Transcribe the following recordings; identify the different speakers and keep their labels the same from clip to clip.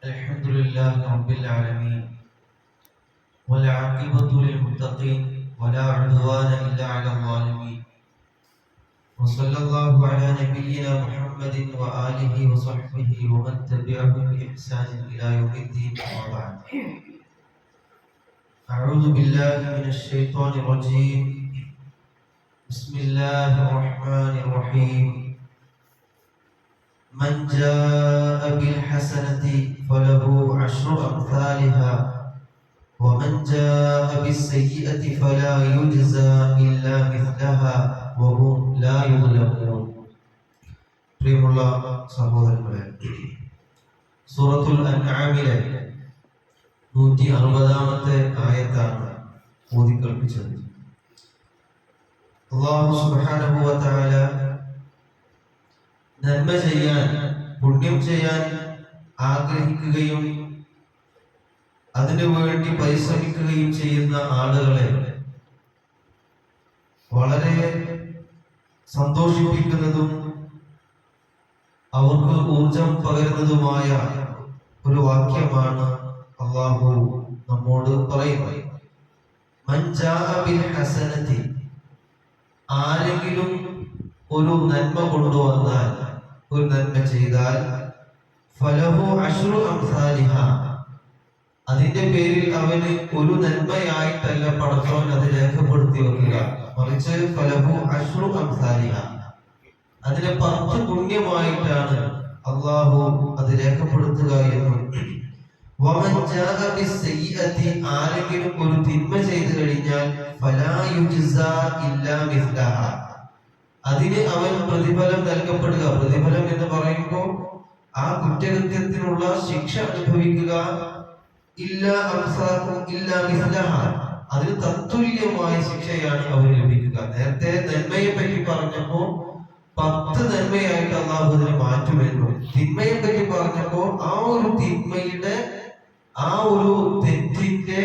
Speaker 1: الحمد لله رب العالمين والعاقبة للمتقين ولا عدوان إلا على الظالمين وصلى الله على نبينا محمد وآله وصحبه ومن تبعهم بإحسان إلى يوم الدين وبعد. أعوذ بالله من الشيطان الرجيم. بسم الله الرحمن الرحيم. من جاء بالحسنة فله عشر أمثالها ومن جاء بالسيئة فلا يجزى إلا مثلها وهم لا يظلمون. പ്രിയമുള്ള സഹോദരങ്ങളെ, സൂറത്തുൽ അൻആമിലെ 160-ാമത്തെ ആയത്താണ് ഓതി കേൾപ്പിച്ചത്. അല്ലാഹു സുബ്ഹാനഹു വ തആല നന്മ ചെയ്യാൻ, പുണ്യം ചെയ്യാൻ ആഗ്രഹിക്കുകയും അതിനു വേണ്ടി പരിശ്രമിക്കുകയും ചെയ്യുന്ന ആളുകളെ വളരെ സന്തോഷിപ്പിക്കുന്നതും അവർക്ക് ഊർജം പകരുന്നതുമായ ഒരു വാക്യമാണ് അല്ലാഹു നമ്മോട് പറയുന്നത്. മൻ ജാഅ ബിൽ ഹസനതി, ആരെങ്കിലും ഒരു നന്മ കൊണ്ടുവന്നാൽ, ഒരു നന്മ ചെയ്താൽ, ഫലഹു അശ്റു അംസാലിഹ, അതിന്റെ പേരിൽ അവന് ഒരു നന്മയായിട്ടല്ല പടച്ചവൻ അത് രേഖപ്പെടുത്തി വെക്കുക, മറിച്ച് ഫലഹു അശ്റു അംസാലിഹ, അതിനെ 10 പുണ്യമായിട്ടാണ് അല്ലാഹു അത് രേഖപ്പെടുത്തുക എന്നും. വമൻ ജാഅ ബിസ്സയ്യിഅതി, ആരെങ്കിലും ഒരു തിന്മ ചെയ്തു കഴിഞ്ഞാൽ ഫലാ യുജ്സാ ഇല്ലാ മിസ്ലഹ, അതിന് അവൻ പ്രതിഫലം നൽകപ്പെടുക. പ്രതിഫലം എന്ന് പറയുമ്പോൾ ആ കുറ്റകൃത്യത്തിനുള്ള ശിക്ഷ അനുഭവിക്കുക. അതിന് തത്തുല്യമായ ശിക്ഷയാണ് അവന് ലഭിക്കുക. നേരത്തെ നന്മയെ പറ്റി പറഞ്ഞപ്പോ 10 നന്മയായിട്ട് അല്ലാഹു അതിനെ മാറ്റുമെന്നും, തിന്മയെ പറ്റി പറഞ്ഞപ്പോ ആ ഒരു തിന്മയുടെ, ആ ഒരു തെറ്റിന്റെ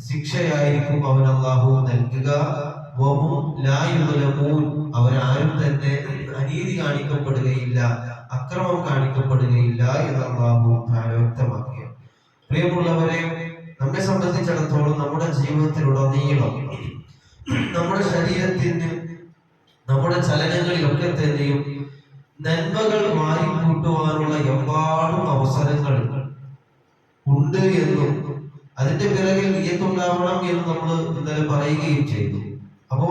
Speaker 1: ശിക്ഷയായിരിക്കും അവൻ അല്ലാഹു നൽകുക. അവരാരും തന്നെ അനീതി കാണിക്കപ്പെടുകയില്ല, അക്രമം കാണിക്കപ്പെടുകയില്ല എന്ന് അല്ലാഹു വ്യക്തമാക്കുക. പ്രിയമുള്ളവരെ, നമ്മെ സംബന്ധിച്ചിടത്തോളം നമ്മുടെ ജീവിതത്തിലുടനീളം നമ്മുടെ ശരീരത്തിന്, നമ്മുടെ ചലനങ്ങളിലൊക്കെ തന്നെയും നന്മകൾ വാരിക്കൂട്ടുവാനുള്ള എമ്പാടും അവസരങ്ങൾ ഉണ്ട് എന്നും അതിന്റെ പിറകിൽ നിയത്തുണ്ടാവണം എന്ന് നമ്മൾ ഇന്നലെ പറയുകയും ചെയ്തു. അപ്പോ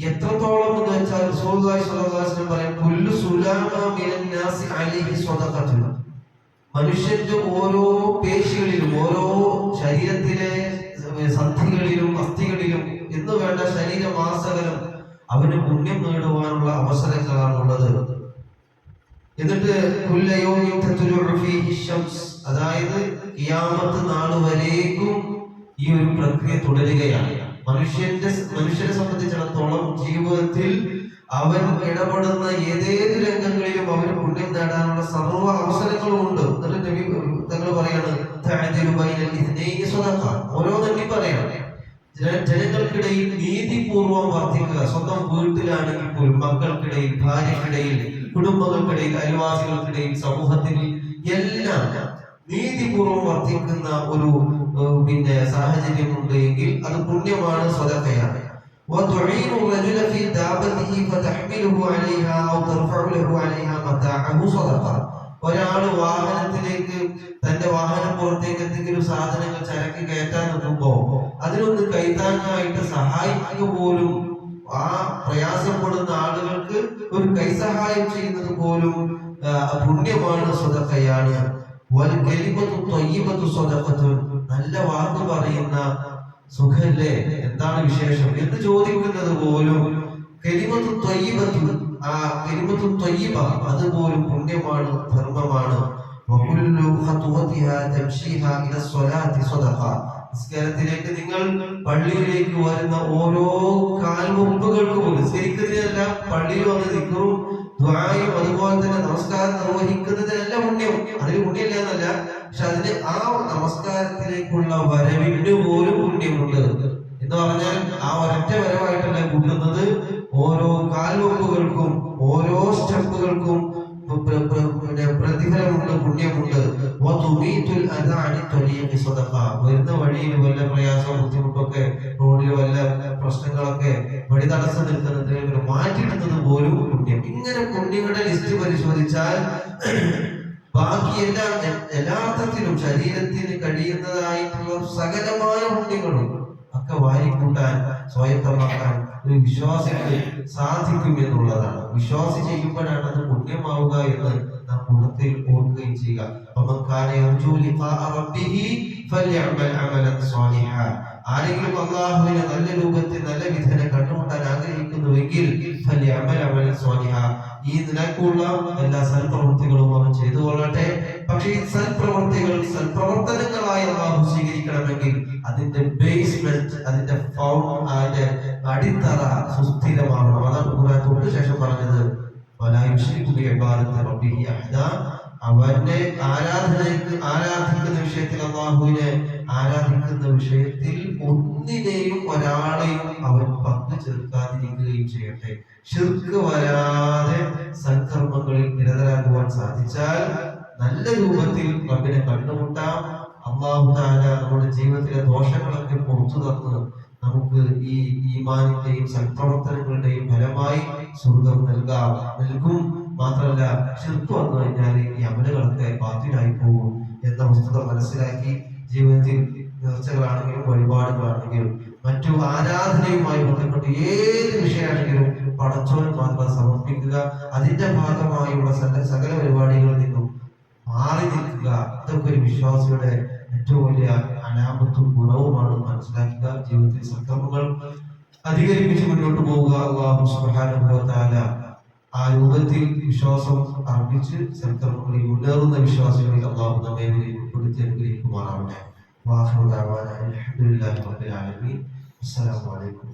Speaker 1: എത്രത്തോളം എന്ന് വെച്ചാൽ റസൂലുള്ളാഹി സ്വല്ലല്ലാഹു അലൈഹി വസല്ലം പറയും, കുല്ലു സുലാമ മിനൻ നാസി അലൈഹി സ്വദഖത്തുൻ, മനുഷ്യന്റെ ഓരോ പേശികളിലും, ഓരോ ശരീരത്തിലെ സന്ധികളിലും അസ്ഥികളിലും എന്ന് വേണ്ട ശരീരമാസകലം അവന് പുണ്യം നേടുവാനുള്ള അവസരങ്ങളാണുള്ളത്. എന്നിട്ട് അതായത് ഖിയാമത്ത് നാൾ വരേക്കും ഈ ഒരു പ്രക്രിയ തുടരുകയാണ്. മനുഷ്യനെ സംബന്ധിച്ചിടത്തോളം ജീവിതത്തിൽ അവൻ ഇടപെടുന്ന ഏതേത് രംഗങ്ങളിലും അവന് പുണ്യം നേടാനുള്ള സർവ്വ അവസരങ്ങളും ഉണ്ട്. തങ്ങൾ പറയാണ്, ഓരോ നന്ദി പറയണം. ജനങ്ങൾക്കിടയിൽ നീതിപൂർവം വർദ്ധിക്കുക. സ്വന്തം വീട്ടിലാണെങ്കിൽ പോലും, മക്കൾക്കിടയിൽ, ഭാര്യക്കിടയിൽ, കുടുംബങ്ങൾക്കിടയിൽ, അയൽവാസികൾക്കിടയിൽ, സമൂഹത്തിൽ എല്ലാം നീതിപൂർവം വർദ്ധിക്കുന്ന ഒരു സാഹചര്യം ഉണ്ട് എങ്കിൽ അത് പുണ്യമാണ്, സ്വതക്കയാണ്. ഒരാള് വാഹനത്തിലേക്ക്, തന്റെ വാഹനപ്പുറത്തേക്ക് എന്തെങ്കിലും സാധനങ്ങൾ, ചരക്ക് കയറ്റാൻ നിൽക്കുമ്പോ അതിനൊന്ന് കൈത്താങ്ങായിട്ട് സഹായിക്കുക പോലും, ആ പ്രയാസപ്പെടുന്ന ആളുകൾക്ക് ഒരു കൈസഹായം ചെയ്യുന്നത് പോലും പുണ്യമാണ്, സ്വതക്കയാണ്. നല്ല വാക്ക് പറയുന്ന സുഖല്ലേ, എന്താണ് വിശേഷം എന്ന് ചോദിക്കുന്നത് പോലും കലിമത്തു ത്വയ്യിബത്തു, ആ കലിമത്തു ത്വയ്യിബ അതുപോലും പുണ്യമാണ്, ധർമ്മമാണ്. നിസ്കാരത്തിലേക്ക്, നിങ്ങൾ പള്ളിയിലേക്ക് വരുന്ന ഓരോ കാൽമുമ്പുകൾക്ക് പോലും, നിസ്കരിക്കുന്നതിനെല്ലാം പള്ളിയിൽ വന്ന് ദിക്റും ദുആയും അതുപോലെ തന്നെ നമസ്കാരം നിർവഹിക്കുന്നതിനെല്ലാം പുണ്യം. അതിന് പുണ്യമില്ല എന്നല്ല, പക്ഷെ അതിന് ആ നമസ്കാരത്തിലേക്കുള്ള വരവിന് പോലും പുണ്യമുണ്ട് എന്ന് പറഞ്ഞാൽ ആ ഒരൊറ്റ വരവായിട്ടല്ല കൂട്ടുന്നത്. ഓരോ കാൽവെപ്പുകൾക്കും, ഓരോ സ്റ്റെപ്പുകൾക്കും പ്രതിഫലമുണ്ട്, പുണ്യമുണ്ട്. വരുന്ന വഴിയിൽ വല്ല പ്രയാസവും ബുദ്ധിമുട്ടൊക്കെ, റോഡിൽ വല്ല പ്രശ്നങ്ങളൊക്കെ, വഴി തടസ്സം നിൽക്കുന്നത് മാറ്റിയിടുന്നത് പോലും പുണ്യം. ഇങ്ങനെ പുണ്യങ്ങളുടെ ലിസ്റ്റ് പരിശോധിച്ചാൽ ബാക്കി എല്ലാ അർത്ഥത്തിലും ശരീരത്തിന് കഴിയുന്നതായിട്ടുള്ള സകലമായ പുണ്യങ്ങളും ഒക്കെ വാരിക്കൂട്ടാൻ, സ്വായത്തമാക്കാൻ ഒരു വിശ്വാസിക്ക് സാധിക്കും എന്നുള്ളതാണ്. വിശ്വാസി ചെയ്യുമ്പോഴാണ് അത് പുണ്യമാവുക എന്ന് നാം കൂട്ടത്തിൽ ഓർക്കുകയും ചെയ്യുക. ആരെങ്കിലും അല്ലാഹുവിനെ നല്ല രൂപത്തിൽ നല്ല വിധനെ കണ്ടുമുട്ടാൻ ആഗ്രഹിക്കുന്നുവെങ്കിൽ ഈ നിലക്കുള്ള എല്ലാ സൽപ്രവൃത്തികളും അവൻ ചെയ്തു കൊള്ളട്ടെ. പക്ഷേ ഈ സൽപ്രവർത്തനങ്ങളായി അല്ലാഹു സ്വീകരിക്കണമെങ്കിൽ അതിന്റെ ബേസ്മെന്റ്, അതിന്റെ അടിത്തറ സുസ്ഥിരമാവണം. അതാണ് ഖുർആൻ തൊട്ട് ശേഷം പറഞ്ഞത്, അവന്റെ ആരാധിക്കുന്ന വിഷയത്തിൽ, അല്ലാഹുവിനെ ആരാധിക്കുന്ന വിഷയത്തിൽ ഒന്നിനെയും ഒരാളെയും അവൻ പങ്കു ചേർക്കാതിരിക്കുകയും ചെയ്യട്ടെ. ശിർക്ക് വരാതെ സൽക്കർമ്മങ്ങളിൽ നിരതരാകുവാൻ സാധിച്ചാൽ നല്ല രൂപത്തിൽ റബ്ബിനെ കണ്ടുമുട്ടാം. അല്ലാഹു തആല നമ്മുടെ ജീവിതത്തിലെ ദോഷങ്ങളൊക്കെ പുറത്തു തന്ന് നമുക്ക് ഈ ഈമാനിന്റെയും സൽപ്രവർത്തനങ്ങളുടെയും ഫലമായി സ്വർഗം നൽകും. മാത്രമല്ല, ശിർക്ക് വന്നു കഴിഞ്ഞാൽ ഈ അമലുകളൊക്കെ ബാത്തിലായി പോകും എന്ന വസ്തുത മനസ്സിലാക്കി ജീവിതത്തിൽ നേർച്ചകളാണെങ്കിലും വഴിപാടുകളാണെങ്കിലും മറ്റു ആരാധനയുമായി ബന്ധപ്പെട്ട് ഏത് വിഷയമാണെങ്കിലും പടച്ചോന് മാത്രം സമർപ്പിക്കുക. അതിന്റെ ഭാഗമായുള്ള സകല പരിപാടികളിൽ നിന്നും മാറി നിൽക്കുക. ഇതൊക്കെ ഒരു വിശ്വാസിയുടെ ഏറ്റവും വലിയ അനാമത്തും ഗുണവുമാണ് മനസ്സിലാക്കുക. ജീവിതത്തിൽ സൽക്കർമ്മങ്ങൾ അധികരിപ്പിച്ച് മുന്നോട്ട് പോവുക. അല്ലാഹു സുബ്ഹാനഹു വ തആല ആ രൂപത്തിൽ വിശ്വാസം അർപ്പിച്ച് സൽക്കർമ്മങ്ങളിൽ മുന്നേറുന്ന വിശ്വാസികളിൽ അല്ലാഹു നമ്മെ ഉൾപ്പെടുത്തി അനുഗ്രഹിക്കുമാറാവട്ടെ. വാഹിറു ദഅവാനാ അൽഹംദുലില്ലാഹി റബ്ബിൽ ആലമീൻ. അസ്സലാമു അലൈക്കും.